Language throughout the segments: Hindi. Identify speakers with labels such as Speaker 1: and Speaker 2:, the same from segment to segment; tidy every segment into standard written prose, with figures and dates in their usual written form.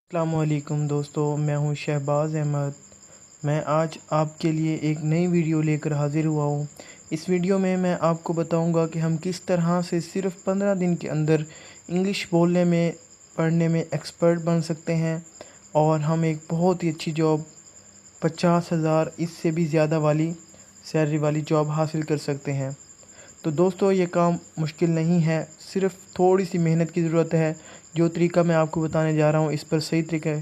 Speaker 1: अस्सलामुअलैकुम दोस्तों, मैं हूं शहबाज़ अहमद। मैं आज आपके लिए एक नई वीडियो लेकर हाज़िर हुआ हूं। इस वीडियो में मैं आपको बताऊंगा कि हम किस तरह से सिर्फ़ 15 दिन के अंदर इंग्लिश बोलने में, पढ़ने में एक्सपर्ट बन सकते हैं और हम एक बहुत ही अच्छी जॉब 50,000 इससे भी ज़्यादा वाली सैलरी वाली जॉब हासिल कर सकते हैं। तो दोस्तों, ये काम मुश्किल नहीं है, सिर्फ़ थोड़ी सी मेहनत की ज़रूरत है। जो तरीका मैं आपको बताने जा रहा हूँ, इस पर सही तरीके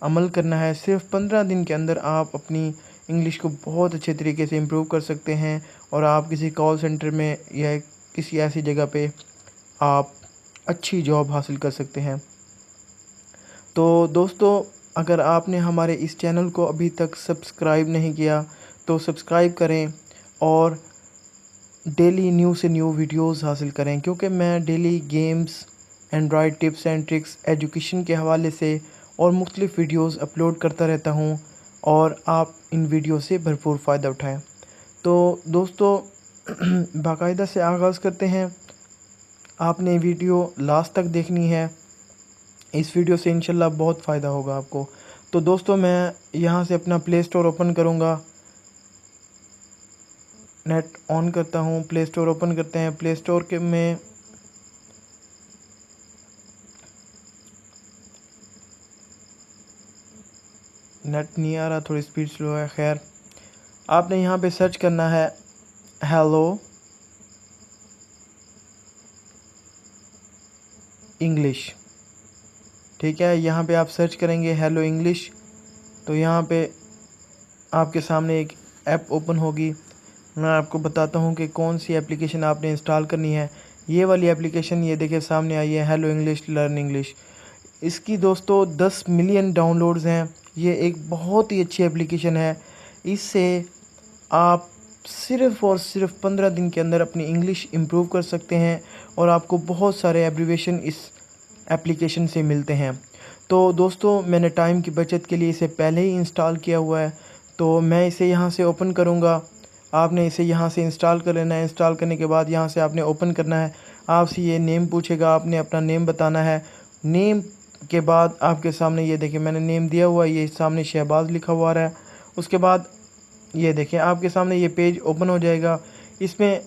Speaker 1: अमल करना है। सिर्फ़ 15 दिन के अंदर आप अपनी इंग्लिश को बहुत अच्छे तरीके से इम्प्रूव कर सकते हैं और आप किसी कॉल सेंटर में या किसी ऐसी जगह पे आप अच्छी जॉब हासिल कर सकते हैं। तो दोस्तों, अगर आपने हमारे इस चैनल को अभी तक सब्सक्राइब नहीं किया तो सब्सक्राइब करें और डेली न्यू से न्यू वीडियोस हासिल करें, क्योंकि मैं daily games, Android tips and tricks, education के हवाले से और मुख्तलिफ़ वीडियोस अपलोड करता रहता हूं और आप इन वीडियो से भरपूर फ़ायदा उठाएं। तो दोस्तों, बाकायदा से आगाज़ करते हैं। आपने वीडियो लास्ट तक देखनी है, इस वीडियो से इंशाल्लाह बहुत फ़ायदा होगा आपको। तो दोस्तों, मैं यहाँ से अपना प्ले स्टोर ओपन करूँगा, नेट ऑन करता हूँ, प्ले स्टोर ओपन करते हैं। प्ले स्टोर के में नेट नहीं आ रहा, थोड़ी स्पीड स्लो है। खैर, आपने यहाँ पे सर्च करना है हेलो इंग्लिश। ठीक है, यहाँ पे आप सर्च करेंगे हेलो इंग्लिश, तो यहाँ पे आपके सामने एक ऐप ओपन होगी। मैं आपको बताता हूँ कि कौन सी एप्लीकेशन आपने इंस्टॉल करनी है। ये वाली एप्लीकेशन, ये देखिए सामने आई है, हेलो इंग्लिश लर्न इंग्लिश। इसकी दोस्तों 10 मिलियन डाउनलोड्स हैं। ये एक बहुत ही अच्छी एप्लीकेशन है। इससे आप सिर्फ़ और सिर्फ 15 दिन के अंदर अपनी इंग्लिश इम्प्रूव कर सकते हैं और आपको बहुत सारे एब्रीवेशन इस एप्लीकेशन से मिलते हैं। तो दोस्तों, मैंने टाइम की बचत के लिए इसे पहले ही इंस्टॉल किया हुआ है, तो मैं इसे यहाँ से ओपन करूँगा। आपने इसे यहाँ से इंस्टॉल कर लेना है। इंस्टॉल करने के बाद यहाँ से आपने ओपन करना है। आपसे ये नेम पूछेगा, आपने अपना नेम बताना है। नेम के बाद आपके सामने ये देखिए, मैंने नेम दिया हुआ है, ये सामने शहबाज लिखा हुआ है। उसके बाद ये देखें, आपके सामने ये पेज ओपन हो जाएगा। इसमें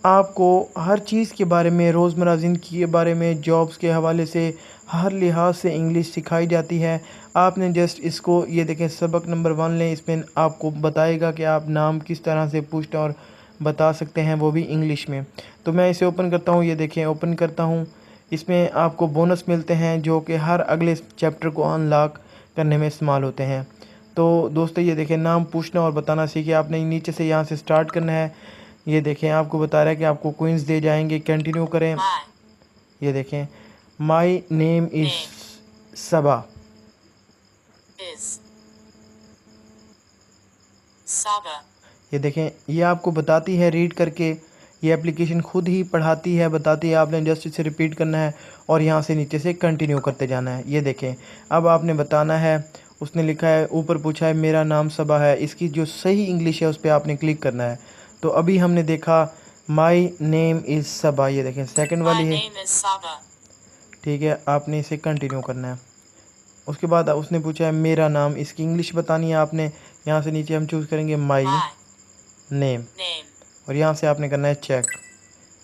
Speaker 1: आपको हर चीज़ के बारे में, रोज़मर्रा ज़िंदगी के बारे में, जॉब्स के हवाले से, हर लिहाज से इंग्लिश सिखाई जाती है। आपने जस्ट इसको, ये देखें, सबक नंबर 1 लें। इसमें आपको बताएगा कि आप नाम किस तरह से पूछते और बता सकते हैं, वो भी इंग्लिश में। तो मैं इसे ओपन करता हूँ, ये देखें ओपन करता हूँ। इसमें आपको बोनस मिलते हैं जो कि हर अगले चैप्टर को अनलॉक करने में इस्तेमाल होते हैं। तो दोस्तों, ये देखें, नाम पूछना और बताना सीखिए। आपने नीचे से यहाँ से स्टार्ट करना है। ये देखें, आपको बता रहा है कि आपको क्विज़ दे जाएंगे, कंटिन्यू करें। ये देखें, माई नेम इज़ सबा। ये देखें, ये आपको बताती है रीड करके, ये एप्लीकेशन खुद ही पढ़ाती है, बताती है। आपने जस्ट इसे रिपीट करना है और यहाँ से नीचे से कंटिन्यू करते जाना है। ये देखें, अब आपने बताना है। उसने लिखा है, ऊपर पूछा है मेरा नाम सबा है, इसकी जो सही इंग्लिश है उस पर आपने क्लिक करना है। तो अभी हमने देखा माई नेम इज़ सबा, ये देखें सेकंड वाली है। ठीक है, आपने इसे कंटिन्यू करना है। उसके बाद उसने पूछा है मेरा नाम, इसकी इंग्लिश बतानी है आपने। यहाँ से नीचे हम चूज़ करेंगे माई नेम और यहाँ से आपने करना है चेक।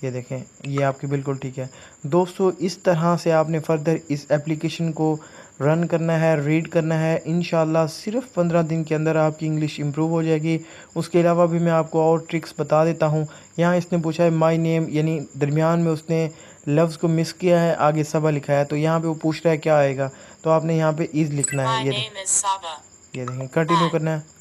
Speaker 1: ये देखें, ये आपकी बिल्कुल ठीक है। दोस्तों, इस तरह से आपने फर्दर इस एप्लीकेशन को रन करना है, रीड करना है। इंशाल्लाह सिर्फ 15 दिन के अंदर आपकी इंग्लिश इंप्रूव हो जाएगी। उसके अलावा भी मैं आपको और ट्रिक्स बता देता हूँ। यहाँ इसने पूछा है माय नेम, यानी दरमियान में उसने लफ्ज़ को मिस किया है, आगे सबा लिखा है, तो यहाँ पे वो पूछ रहा है क्या आएगा, तो आपने यहाँ पे इज़ लिखना है। ये देखें, कंटिन्यू करना है।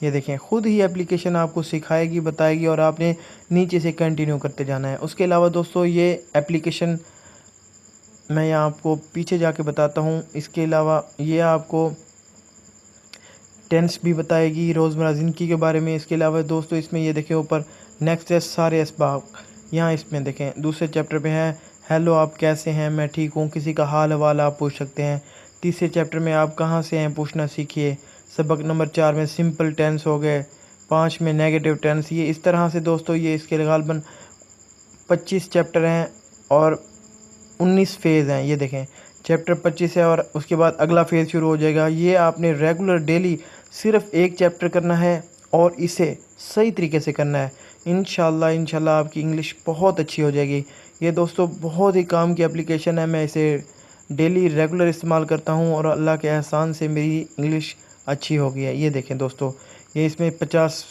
Speaker 1: ये देखें, खुद ही एप्लीकेशन आपको सिखाएगी, बताएगी और आपने नीचे से कंटिन्यू करते जाना है। उसके अलावा दोस्तों, ये एप्लीकेशन मैं यहाँ आपको पीछे जाके बताता हूँ। इसके अलावा ये आपको टेंस भी बताएगी, रोज़मर्रा ज़िंदगी के बारे में। इसके अलावा दोस्तों, इसमें ये देखें ऊपर नेक्स्ट है सारे इसबाब। यहाँ इसमें देखें दूसरे चैप्टर पे है हेलो आप कैसे हैं, मैं ठीक हूँ, किसी का हाल हवाल आप पूछ सकते हैं। तीसरे चैप्टर में आप कहाँ से हैं पूछना सीखिए। सबक नंबर 4 में सिंपल टेंस हो गए, 5 में नेगेटिव टेंस। ये इस तरह से दोस्तों, ये इसके गालबन 25 चैप्टर हैं और 19 फेज़ हैं। ये देखें चैप्टर 25 है और उसके बाद अगला फेज़ शुरू हो जाएगा। ये आपने रेगुलर डेली सिर्फ एक चैप्टर करना है और इसे सही तरीके से करना है। इंशाल्लाह आपकी इंग्लिश बहुत अच्छी हो जाएगी। ये दोस्तों बहुत ही काम की एप्लीकेशन है, मैं इसे डेली रेगुलर इस्तेमाल करता हूँ और अल्लाह के एहसान से मेरी इंग्लिश अच्छी हो गई है। ये देखें दोस्तों, ये इसमें 50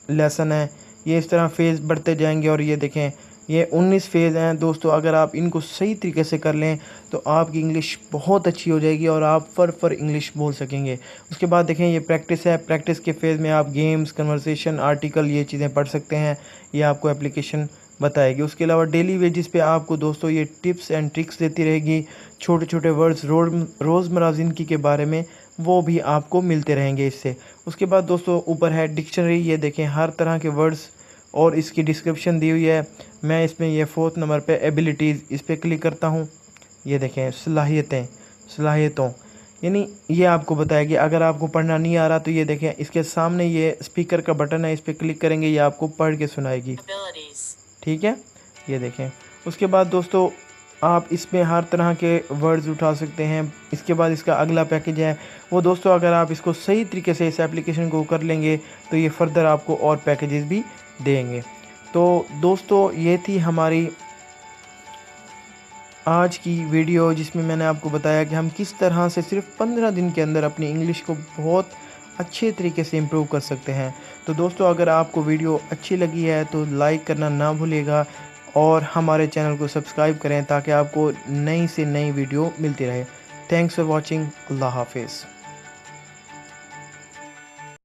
Speaker 1: लेसन है, ये इस तरह फेज़ बढ़ते जाएंगे और ये देखें ये 19 फेज़ हैं दोस्तों। अगर आप इनको सही तरीके से कर लें तो आपकी इंग्लिश बहुत अच्छी हो जाएगी और आप फर इंग्लिश बोल सकेंगे। उसके बाद देखें ये प्रैक्टिस है, प्रैक्टिस के फेज़ में आप गेम्स, कन्वर्सेशन, आर्टिकल ये चीज़ें पढ़ सकते हैं, ये आपको एप्लीकेशन बताएगी। उसके अलावा डेली वेजिस पे आपको दोस्तों ये टिप्स एंड ट्रिक्स देती रहेगी। छोटे छोटे वर्ड्स रोज़मर्रा ज़िंदगी के बारे में वो भी आपको मिलते रहेंगे इससे। उसके बाद दोस्तों ऊपर है डिक्शनरी, ये देखें हर तरह के वर्ड्स और इसकी डिस्क्रिप्शन दी हुई है। मैं इसमें ये 4th नंबर पे एबिलिटीज़ इस पर क्लिक करता हूँ। ये देखें सलाहियतों यानी ये आपको बताएगी। अगर आपको पढ़ना नहीं आ रहा तो ये देखें इसके सामने ये स्पीकर का बटन है, इस पर क्लिक करेंगे, ये आपको पढ़ के सुनाएगी। ठीक है, ये देखें। उसके बाद दोस्तों आप इसमें हर तरह के वर्ड्स उठा सकते हैं। इसके बाद इसका अगला पैकेज है वो दोस्तों, अगर आप इसको सही तरीके से इस एप्लीकेशन को कर लेंगे तो ये फर्दर आपको और पैकेजेस भी देंगे। तो दोस्तों ये थी हमारी आज की वीडियो, जिसमें मैंने आपको बताया कि हम किस तरह से सिर्फ 15 दिन के अंदर अपनी इंग्लिश को बहुत अच्छे तरीके से इम्प्रूव कर सकते हैं। तो दोस्तों अगर आपको वीडियो अच्छी लगी है तो लाइक करना ना भूलिएगा और हमारे चैनल को सब्सक्राइब करें ताकि आपको नई से नई वीडियो मिलती रहे। Thanks for watching. अल्लाह हाफिज़।